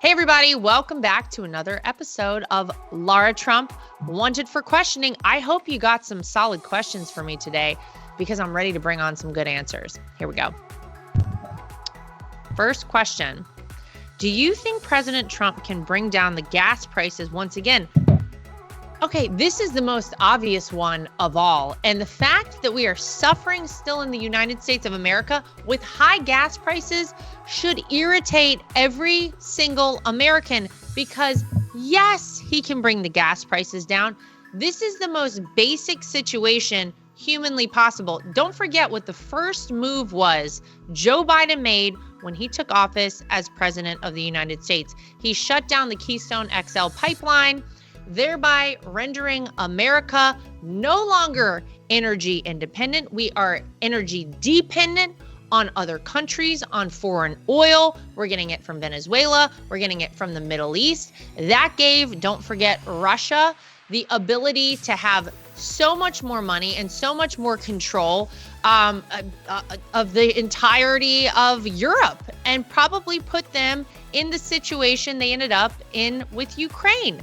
Hey, everybody. Welcome back to another episode of Lara Trump, Wanted for Questioning. I hope you got some solid questions for me today because I'm ready to bring on some good answers. Here we go. First question. Do you think President Trump can bring down the gas prices once again? Okay, this is the most obvious one of all. And the fact that we are suffering still in the United States of America with high gas prices should irritate every single American because, yes, he can bring the gas prices down. This is the most basic situation humanly possible. Don't forget what the first move was Joe Biden made when he took office as president of the United States. He shut down the Keystone XL pipeline, thereby rendering America no longer energy independent. We are energy dependent on other countries, on foreign oil. We're getting it from Venezuela. We're getting it from the Middle East. That gave, don't forget, Russia the ability to have so much more money and so much more control of the entirety of Europe and probably put them in the situation they ended up in with Ukraine.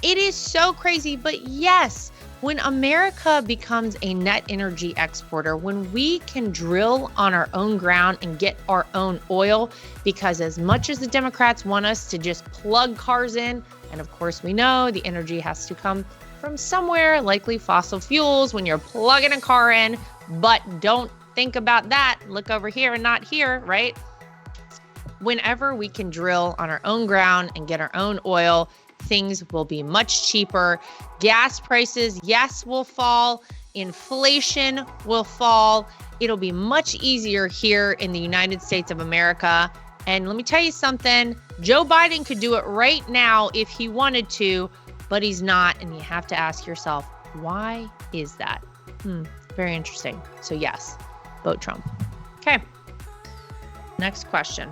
It is so crazy, but yes, when America becomes a net energy exporter, when we can drill on our own ground and get our own oil, because as much as the Democrats want us to just plug cars in, and of course we know the energy has to come from somewhere, likely fossil fuels when you're plugging a car in, but don't think about that. Look over here and not here, right? Whenever we can drill on our own ground and get our own oil, things will be much cheaper. Gas prices, yes, will fall. Inflation will fall. It'll be much easier here in the United States of America. And let me tell you something, Joe Biden could do it right now if he wanted to, but he's not. And you have to ask yourself, why is that? Very interesting. So yes, vote Trump. Okay. Next question.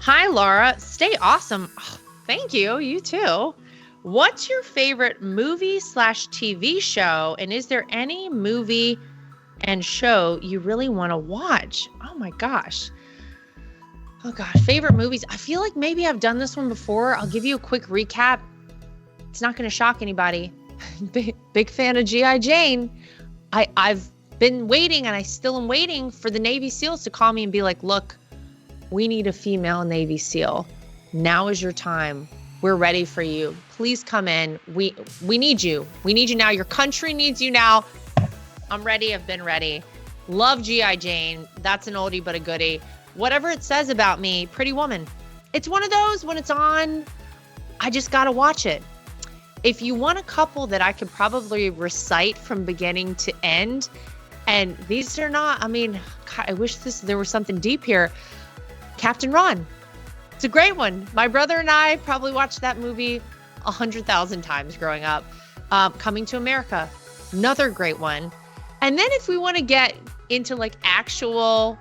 Hi, Laura. Stay awesome. Oh, thank you. You too. What's your favorite movie/TV show? And is there any movie and show you really want to watch? Oh my gosh. Oh gosh, favorite movies. I feel like maybe I've done this one before. I'll give you a quick recap. It's not going to shock anybody. Big fan of G.I. Jane. I've been waiting and I still am waiting for the Navy SEALs to call me and be like, look, we need a female Navy SEAL. Now is your time. We're ready for you. Please come in. We need you. We need you now. Your country needs you now. I'm ready. I've been ready. Love G.I. Jane. That's an oldie but a goodie. Whatever it says about me, Pretty Woman. It's one of those when it's on, I just got to watch it. If you want a couple that I could probably recite from beginning to end, and these are not, I mean, God, I wish there was something deep here. Captain Ron. It's a great one. My brother and I probably watched that movie 100,000 times growing up. Coming to America, another great one. And then if we want to get into like actual,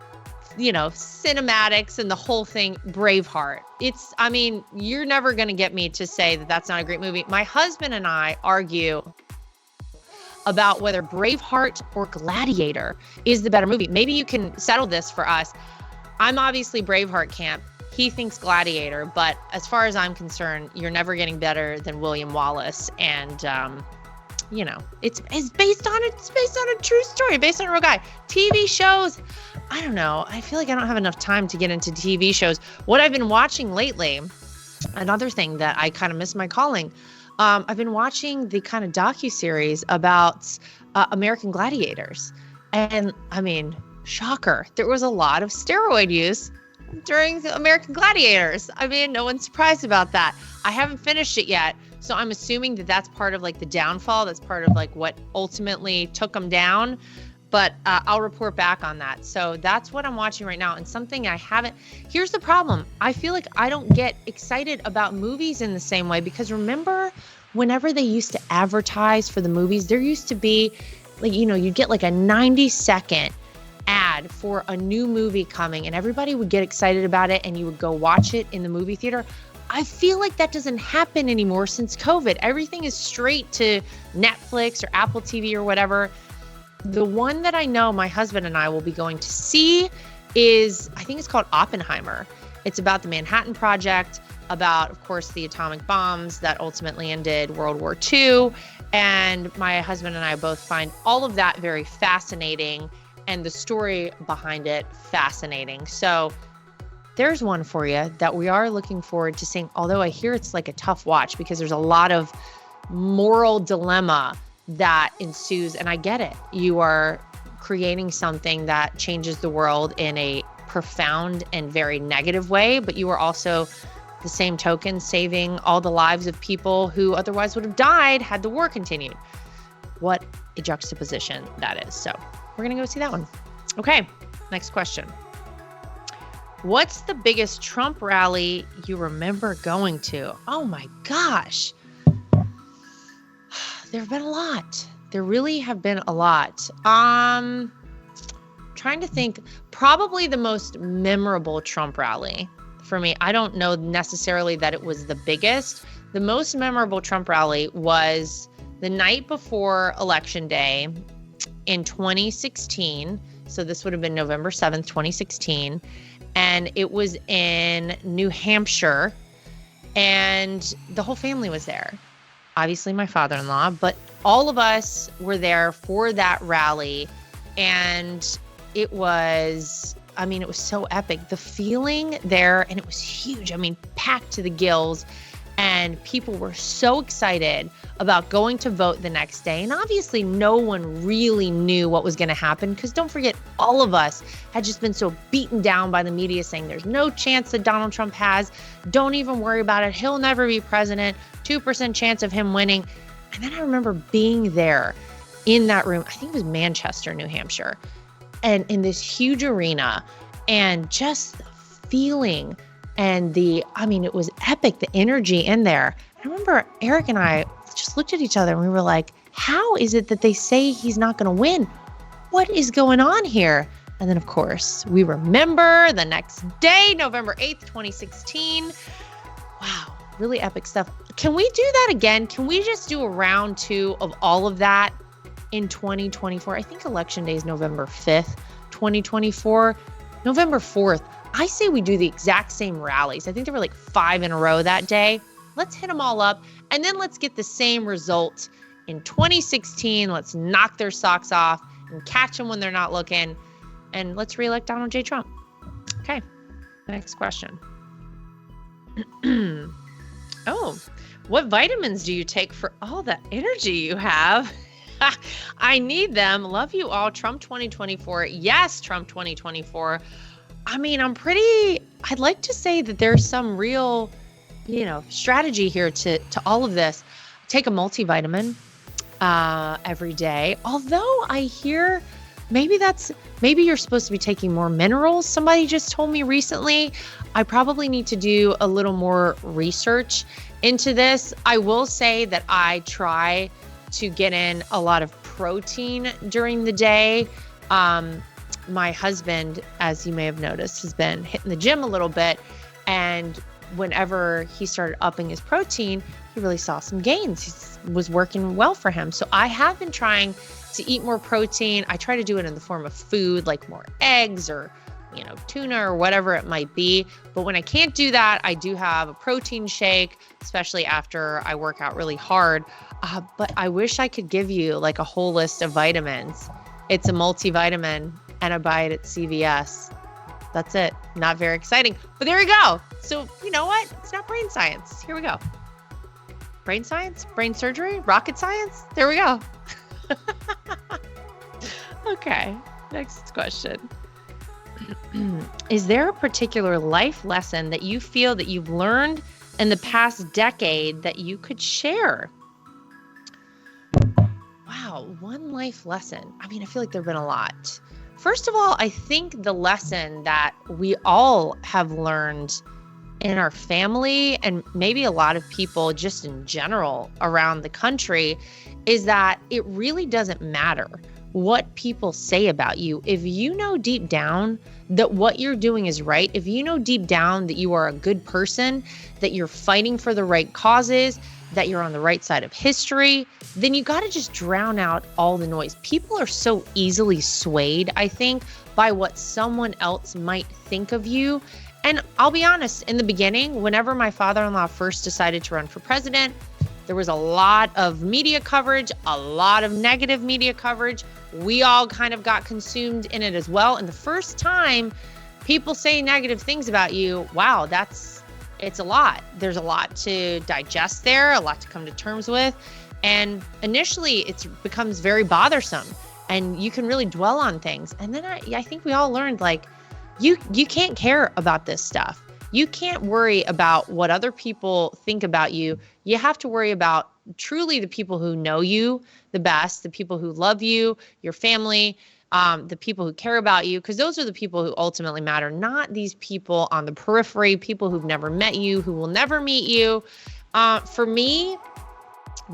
cinematics and the whole thing, Braveheart. You're never going to get me to say that that's not a great movie. My husband and I argue about whether Braveheart or Gladiator is the better movie. Maybe you can settle this for us. I'm obviously Braveheart camp. He thinks Gladiator, but as far as I'm concerned, you're never getting better than William Wallace. And, it's based on a true story, based on a real guy. TV shows, I don't know. I feel like I don't have enough time to get into TV shows. What I've been watching lately, another thing that I kind of miss my calling, I've been watching the kind of docuseries about American gladiators. And shocker, there was a lot of steroid use during the American Gladiators. No one's surprised about that. I haven't finished it yet, so I'm assuming that that's part of like the downfall. That's part of like what ultimately took them down. But I'll report back on that. So that's what I'm watching right now. And something I haven't. Here's the problem. I feel like I don't get excited about movies in the same way because remember, whenever they used to advertise for the movies, there used to be like you'd get like a 90-second ad for a new movie coming and everybody would get excited about it and you would go watch it in the movie theater. I feel like that doesn't happen anymore since COVID. Everything is straight to Netflix or Apple TV or whatever. The one that I know my husband and I will be going to see is, I think it's called Oppenheimer. It's about the Manhattan Project, about, of course, the atomic bombs that ultimately ended World War II. And my husband and I both find all of that very fascinating, and the story behind it fascinating. So there's one for you that we are looking forward to seeing, although I hear it's like a tough watch because there's a lot of moral dilemma that ensues. And I get it. You are creating something that changes the world in a profound and very negative way, but you are also, the same token, saving all the lives of people who otherwise would have died had the war continued. What a juxtaposition that is. So we're going to go see that one. Okay, next question. What's the biggest Trump rally you remember going to? Oh my gosh. There have been a lot. There really have been a lot. Trying to think, probably the most memorable Trump rally for me. I don't know necessarily that it was the biggest. The most memorable Trump rally was the night before Election Day in 2016. So this would have been November 7th, 2016. And it was in New Hampshire. And the whole family was there. Obviously my father-in-law, but all of us were there for that rally. And it was, it was so epic. The feeling there, and it was huge. Packed to the gills. And people were so excited about going to vote the next day. And obviously no one really knew what was going to happen, because don't forget, all of us had just been so beaten down by the media saying there's no chance that Donald Trump has. Don't even worry about it. He'll never be president. 2% chance of him winning. And then I remember being there in that room. I think it was Manchester, New Hampshire. And in this huge arena, and just the feeling and it was epic, the energy in there. I remember Eric and I just looked at each other and we were like, how is it that they say he's not going to win? What is going on here? And then, of course, we remember the next day, November 8th, 2016. Wow, really epic stuff. Can we do that again? Can we just do a round 2 of all of that in 2024? I think Election Day is November 5th, 2024. November 4th. I say we do the exact same rallies. I think there were like 5 in a row that day. Let's hit them all up, and then let's get the same result in 2016. Let's knock their socks off and catch them when they're not looking, and let's reelect Donald J. Trump. Okay, next question. Oh, what vitamins do you take for all the energy you have? I need them. Love you all. Trump 2024. Yes, Trump 2024. I'd like to say that there's some real, strategy here to all of this. Take a multivitamin every day. Although I hear maybe you're supposed to be taking more minerals. Somebody just told me recently. I probably need to do a little more research into this. I will say that I try to get in a lot of protein during the day. My husband, as you may have noticed, has been hitting the gym a little bit. And whenever he started upping his protein, he really saw some gains. It was working well for him. So I have been trying to eat more protein. I try to do it in the form of food, like more eggs or, tuna or whatever it might be. But when I can't do that, I do have a protein shake, especially after I work out really hard. But I wish I could give you like a whole list of vitamins. It's a multivitamin, and I buy it at CVS. That's it. Not very exciting, but there we go. So you know what? It's not brain science. Here we go. Brain science, brain surgery, rocket science. There we go. Okay, next question. Is there a particular life lesson that you feel that you've learned in the past decade that you could share? Wow, one life lesson. I feel like there have been a lot. First of all, I think the lesson that we all have learned in our family, and maybe a lot of people just in general around the country, is that it really doesn't matter what people say about you. If you know deep down that what you're doing is right, if you know deep down that you are a good person, that you're fighting for the right causes, that you're on the right side of history, then you got to just drown out all the noise. People are so easily swayed, I think, by what someone else might think of you. And I'll be honest, in the beginning, whenever my father-in-law first decided to run for president, there was a lot of media coverage, a lot of negative media coverage. We all kind of got consumed in it as well. And the first time people say negative things about you, wow, it's a lot. There's a lot to digest there, a lot to come to terms with. And initially it becomes very bothersome and you can really dwell on things. And then I think we all learned, like, you can't care about this stuff. You can't worry about what other people think about you. You have to worry about truly the people who know you the best, the people who love you, your family, the people who care about you, because those are the people who ultimately matter, not these people on the periphery, people who've never met you, who will never meet you. For me,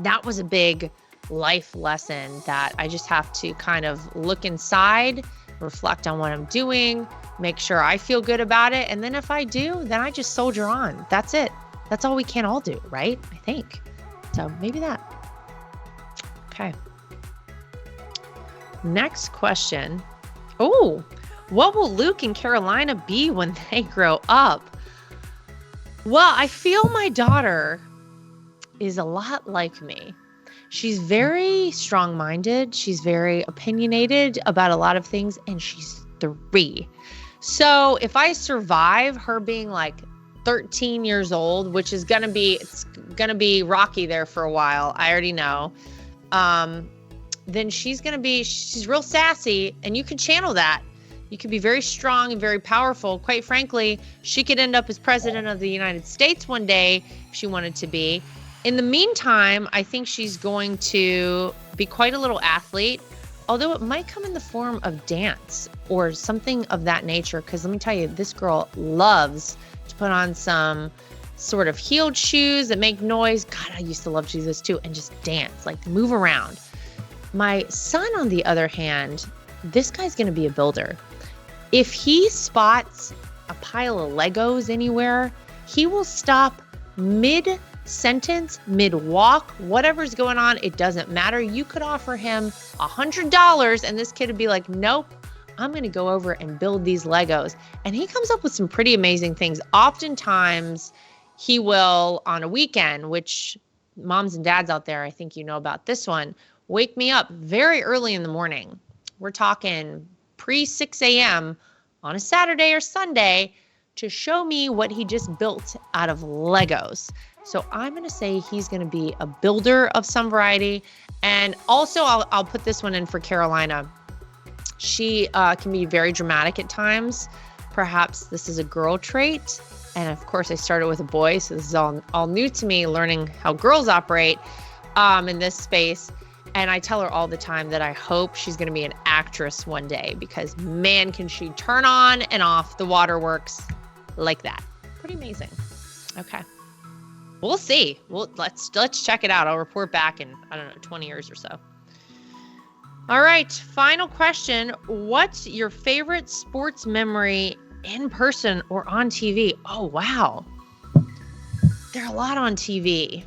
that was a big life lesson that I just have to kind of look inside, reflect on what I'm doing, make sure I feel good about it. And then if I do, then I just soldier on. That's it. That's all we can all do, right? I think. So maybe that. Okay. Next question. Oh, what will Luke and Carolina be when they grow up? Well, I feel my daughter is a lot like me. She's very strong-minded. She's very opinionated about a lot of things, and she's 3. So if I survive her being like 13 years old, which is it's gonna be rocky there for a while, I already know, then she's real sassy, and you can channel that. You can be very strong and very powerful. Quite frankly, she could end up as president of the United States one day if she wanted to be. In the meantime, I think she's going to be quite a little athlete, although it might come in the form of dance or something of that nature. Because let me tell you, this girl loves to put on some sort of heeled shoes that make noise. God, I used to love to do this too, and just dance, like move around. My son, on the other hand, this guy's going to be a builder. If he spots a pile of Legos anywhere, he will stop mid-sentence, mid-walk, whatever's going on. It doesn't matter. You could offer him $100 and this kid would be like, nope, I'm going to go over and build these Legos. And he comes up with some pretty amazing things. Oftentimes he will, on a weekend, which moms and dads out there, I think you know about this one, wake me up very early in the morning. We're talking pre-6 a.m. on a Saturday or Sunday to show me what he just built out of Legos. So I'm going to say he's going to be a builder of some variety. And also I'll put this one in for Carolina. She can be very dramatic at times. Perhaps this is a girl trait. And of course I started with a boy, so this is all new to me, learning how girls operate in this space. And I tell her all the time that I hope she's going to be an actress one day, because man, can she turn on and off the waterworks like that. Pretty amazing. Okay. We'll see. Let's check it out. I'll report back in, 20 years or so. All right. Final question. What's your favorite sports memory in person or on TV? Oh, wow. There are a lot on TV.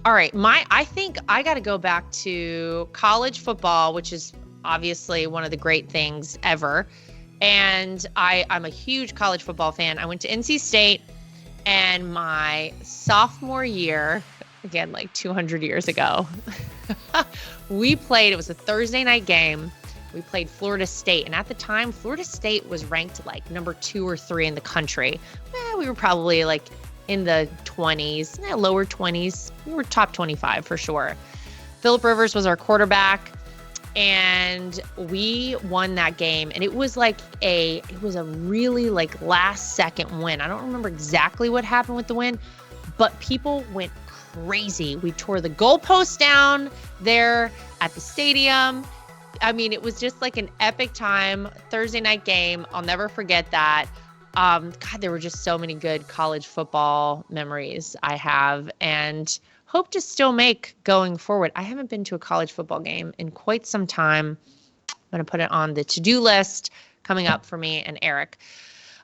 All right, I think I got to go back to college football, which is obviously one of the great things ever. And I'm a huge college football fan. I went to NC State, and my sophomore year, again, like 200 years ago, it was a Thursday night game. We played Florida State. And at the time, Florida State was ranked like number 2 or 3 in the country. We were probably like in the 20s, lower 20s. We were top 25 for sure. Phillip Rivers was our quarterback, and we won that game. And it was a really like last second win. I don't remember exactly what happened with the win, but people went crazy. We tore the goalposts down there at the stadium. I mean, it was just like an epic time. Thursday night game. I'll never forget that. God, there were just so many good college football memories I have and hope to still make going forward. I haven't been to a college football game in quite some time. I'm going to put it on the to-do list coming up for me and Eric.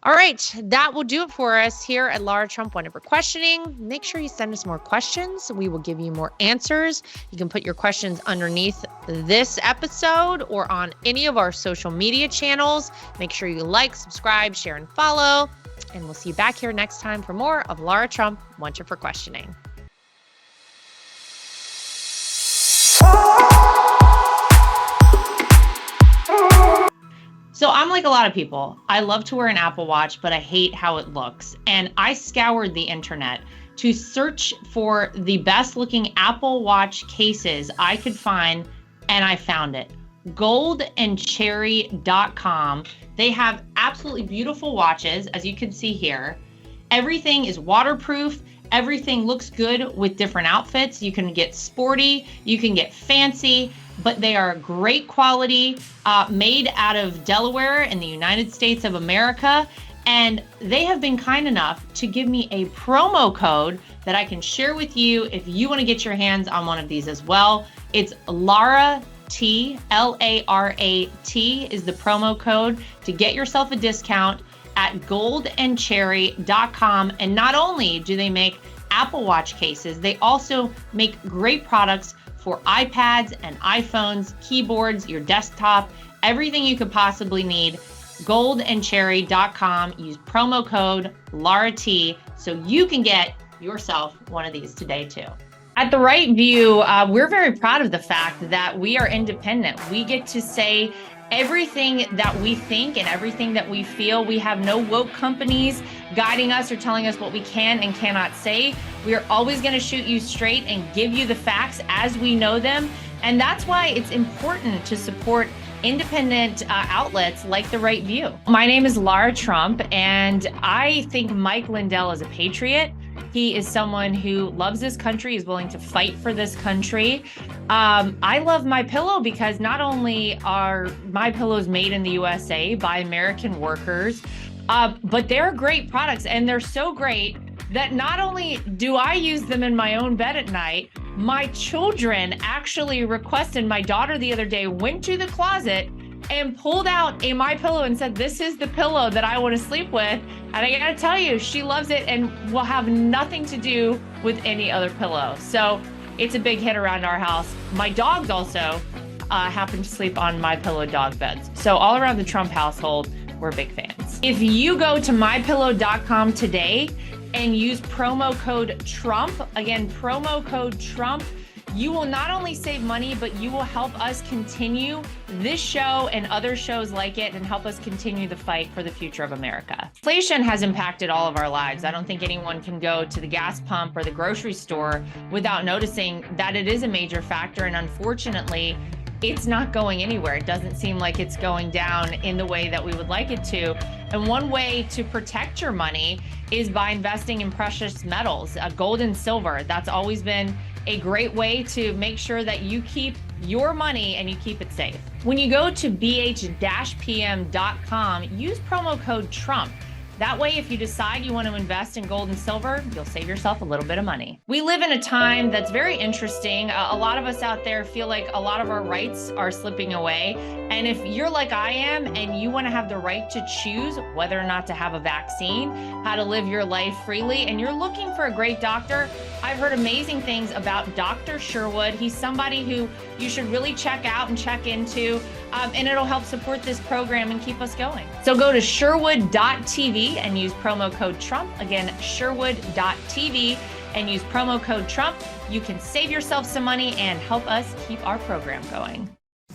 All right, that will do it for us here at Lara Trump Whenever Questioning. Make sure you send us more questions. We will give you more answers. You can put your questions underneath this episode or on any of our social media channels. Make sure you like, subscribe, share, and follow. and we'll see you back here next time for more of Lara Trump, Want You for Questioning. So I'm like a lot of people. I love to wear an Apple Watch, but I hate how it looks. And I scoured the internet to search for the best looking Apple Watch cases I could find, and I found it. Goldandcherry.com. They have absolutely beautiful watches, as you can see here. Everything is waterproof. Everything looks good with different outfits. You can get sporty, you can get fancy, but they are great quality, made out of Delaware in the United States of America. And they have been kind enough to give me a promo code that I can share with you if you want to get your hands on one of these as well. It's Lara T, L-A-R-A-T is the promo code to get yourself a discount at goldandcherry.com. And not only do they make Apple Watch cases, they also make great products for iPads and iPhones, keyboards, your desktop, everything you could possibly need. Goldandcherry.com. Use promo code LARAT so you can get yourself one of these today too. At The Right View, we're very proud of the fact that we are independent. We get to say everything that we think and everything that we feel. We have no woke companies guiding us or telling us what we can and cannot say. We are always going to shoot you straight and give you the facts as we know them. And that's why it's important to support independent outlets like The Right View. My name is Lara Trump, and I think Mike Lindell is a patriot. He is someone who loves this country, is willing to fight for this country. I love MyPillow because not only are MyPillows made in the USA by American workers, but they're great products, and they're so great that not only do I use them in my own bed at night, my children actually requested. My daughter the other day went to the closet and pulled out a MyPillow and said, "This is the pillow that I want to sleep with." And I gotta tell you, she loves it and will have nothing to do with any other pillow. So it's a big hit around our house. My dogs also happen to sleep on MyPillow dog beds. So all around the Trump household, we're big fans. If you go to mypillow.com today and use promo code Trump, again, promo code Trump, you will not only save money, but you will help us continue this show and other shows like it and help us continue the fight for the future of America. Inflation has impacted all of our lives. I don't think anyone can go to the gas pump or the grocery store without noticing that it is a major factor. And unfortunately, it's not going anywhere. It doesn't seem like it's going down in the way that we would like it to. And one way to protect your money is by investing in precious metals, gold and silver. That's always been a great way to make sure that you keep your money and you keep it safe. When you go to bh-pm.com, use promo code Trump. That way, if you decide you want to invest in gold and silver, you'll save yourself a little bit of money. We live in a time that's very interesting. A lot of us out there feel like a lot of our rights are slipping away. And if you're like I am and you want to have the right to choose whether or not to have a vaccine, how to live your life freely, and you're looking for a great doctor, I've heard amazing things about Dr. Sherwood. He's somebody who you should really check out and check into, and it'll help support this program and keep us going. So go to sherwood.tv and use promo code Trump. Again, sherwood.tv and use promo code Trump. You can save yourself some money and help us keep our program going.